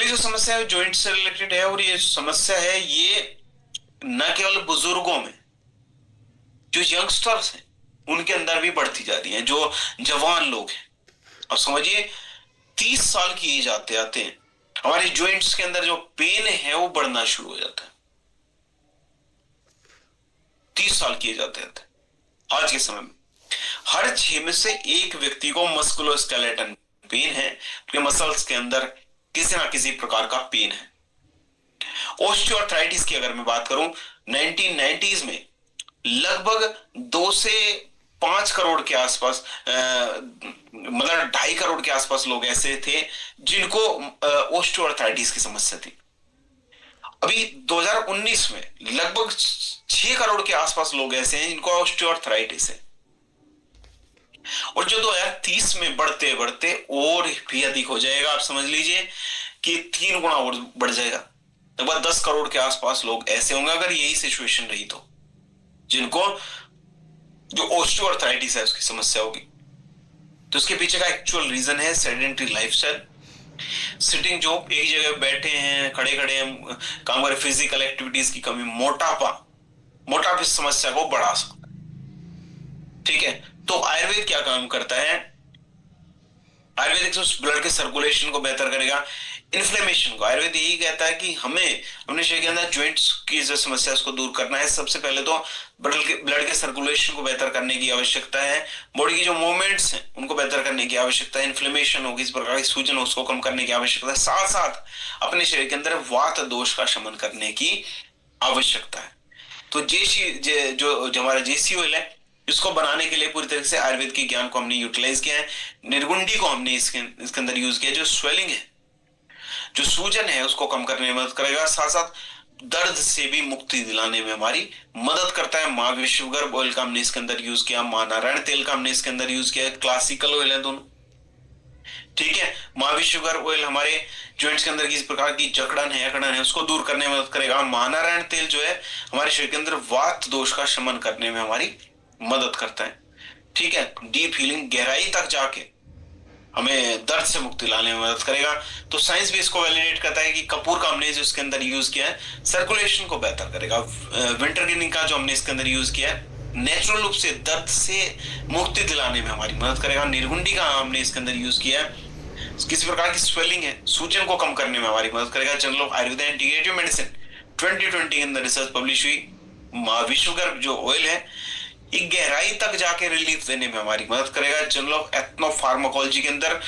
अगली जो समस्या है जॉइंट से रिलेटेड है, और ये समस्या है ये न केवल बुजुर्गों में, जो यंगस्टर्स हैं उनके अंदर भी बढ़ती जा रही है, जो जवान लोग हैं। अब समझिए 30 साल की एज आते आते हैं हमारे जॉइंट्स के अंदर जो पेन है वो बढ़ना शुरू हो जाता है। 30 साल की एज आते आते आज के समय में हर 6 में से एक व्यक्ति को मस्कुलोस्केलेटन पेन है, उनके मसल्स के अंदर किसी ना किसी प्रकार का पेन है। ऑस्टियोआर्थराइटिस की अगर मैं बात करूं, 1990s में लगभग 2 से 5 करोड़ के आसपास, मतलब 2.5 करोड़ के आसपास लोग ऐसे थे जिनको ऑस्टियोआर्थराइटिस की समस्या थी। अभी 2019 में लगभग 6 करोड़ के आसपास लोग ऐसे हैं जिनको ऑस्टियोआर्थराइटिस है, और जो 2030 में बढ़ते बढ़ते और भी अधिक हो जाएगा। आप समझ लीजिए कि 3 गुना और बढ़ जाएगा, लगभग 10 करोड़ के आसपास लोग ऐसे होंगे अगर यही सिचुएशन रही तो, जिनको जो ऑस्टियोआर्थराइटिस है उसकी समस्या होगी। तो इसके पीछे का एक्चुअल रीजन है सेडेंटरी लाइफस्टाइल, सिटिंग जॉब, एक जगह बैठे हैं, खड़े खड़े हम काम करें, फिजिकल एक्टिविटीज की कमी, मोटापा इस समस्या को बढ़ा सकता है। ठीक है, तो आयुर्वेद क्या काम करता है? आयुर्वेदिक ब्लड के सर्कुलेशन को बेहतर करेगा, इन्फ्लेमेशन को। आयुर्वेद यही कहता है कि हमें अपने शरीर के अंदर ज्वाइंट्स की जो समस्या है उसको दूर करना है। सबसे पहले तो ब्लड के सर्कुलेशन को बेहतर करने की आवश्यकता है, बॉडी की जो मूवमेंट्स हैं उनको बेहतर करने की आवश्यकता है, इन्फ्लेमेशन होगी, इस प्रकार की सूजन उसको कम करने की आवश्यकता है, साथ साथ अपने शरीर के अंदर वात दोष का शमन करने की आवश्यकता है। तो जो हमारा जेसी ऑयल है इसको बनाने के लिए पूरी तरह से आयुर्वेद के ज्ञान को हमने यूटिलाइज किया है। निर्गुंडी को हमने इसके अंदर यूज किया, जो स्वेलिंग है, जो सूजन है उसको कम करने में मदद करेगा, साथ साथ दर्द से भी मुक्ति दिलाने में हमारी मदद करता है। माँ विश्वगर्भ ऑयल का हमने इसके अंदर यूज किया, माँ नारायण तेल का हमने इसके अंदर यूज किया, क्लासिकल ऑयल है दोनों। ठीक है, माँ विश्वगर्भ ऑयल हमारे जॉइंट्स के अंदर किसी प्रकार की जकड़न है उसको दूर करने में मदद करेगा। माँ नारायण तेल जो है हमारे शरीर के अंदर वात दोष का शमन करने में हमारी मदद करता है। ठीक है, डीप हीलिंग, गहराई तक जाके हमें दर्द से मुक्ति लाने में मदद करेगा। तो साइंस भी इसको वैलिडेट करता है कि कपूर का हमने जो इसके अंदर यूज किया है सर्कुलेशन को बेहतर करेगा। विंटर ग्रीन का जो हमने इसके अंदर यूज किया है नेचुरल रूप से दर्द से मुक्ति दिलाने में हमारी मदद करेगा। निर्गुंडी का हमने इसके अंदर यूज किया है किसी प्रकार की स्वेलिंग है, सूजन को कम करने में हमारी मदद करेगा। Journal of Ayurveda and integrative medicine 2020 के अंदर रिसर्च पब्लिश हुई। विश्वगर्भ जो ऑयल है एक गहराई तक जाके रिलीफ देने में हमारी मदद करेगा। जर्नल ऑफ एथनोफार्माकोलॉजी के अंदर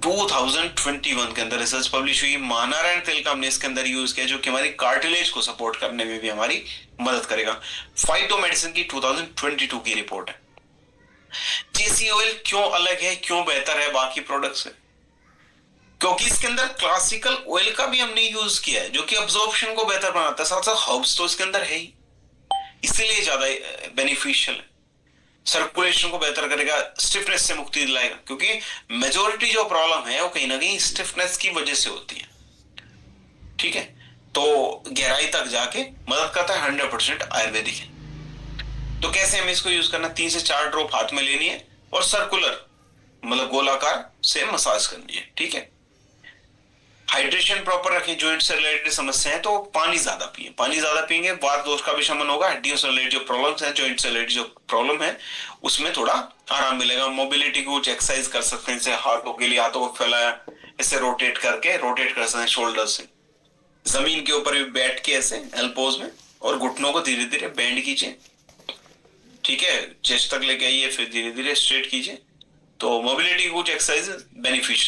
2021 के अंदर रिसर्च पब्लिश हुई। मानारायण तेल का हमने इसके अंदर यूज किया जो कि हमारी कार्टिलेज को सपोर्ट करने में भी हमारी मदद करेगा। फाइटो मेडिसिन की 2022 की रिपोर्ट है। जेसी ऑयल क्यों अलग है, क्यों बेहतर है बाकी प्रोडक्ट से? क्योंकि इसके अंदर क्लासिकल ऑयल का भी हमने यूज किया है जो कि अब्जॉर्प्शन को बेहतर बनाता है, साथ साथ हर्ब्स तो इसके अंदर है ही, इसीलिए ज्यादा बेनिफिशियल है। सर्कुलेशन को बेहतर करेगा, स्टिफनेस से मुक्ति दिलाएगा, क्योंकि मेजोरिटी जो प्रॉब्लम है वो कहीं ना कहीं स्टिफनेस की वजह से होती है। ठीक है, तो गहराई तक जाके मदद करता है, 100% आयुर्वेदिक है। तो कैसे हमें इसको यूज करना? 3 से 4 ड्रॉप हाथ में लेनी है और सर्कुलर मतलब गोलाकार से मसाज करनी है। ठीक है, हाइड्रेशन प्रॉपर रखें। जॉइंट से रिलेटेड समस्या है तो पानी ज्यादा पिए, पानी ज्यादा पिएंगे वात दोष का भी शमन होगा। हड्डियों से रिलेटेड जो प्रॉब्लम्स हैं, जॉइंट से रिलेटेड जो प्रॉब्लम है उसमें थोड़ा आराम मिलेगा। मोबिलिटी को कुछ एक्सरसाइज कर सकते हैं, जैसे हाथों के लिए हाथों को फैलाया ऐसे रोटेट कर सकते हैं शोल्डर से, जमीन के ऊपर भी बैठ के ऐसे एल्बोज में, और घुटनों को धीरे धीरे बेंड कीजिए। ठीक है, चेस्ट तक लेके आइए, फिर धीरे धीरे स्ट्रेट कीजिए। तो मोबिलिटी कुछ एक्सरसाइज बेनिफिशियल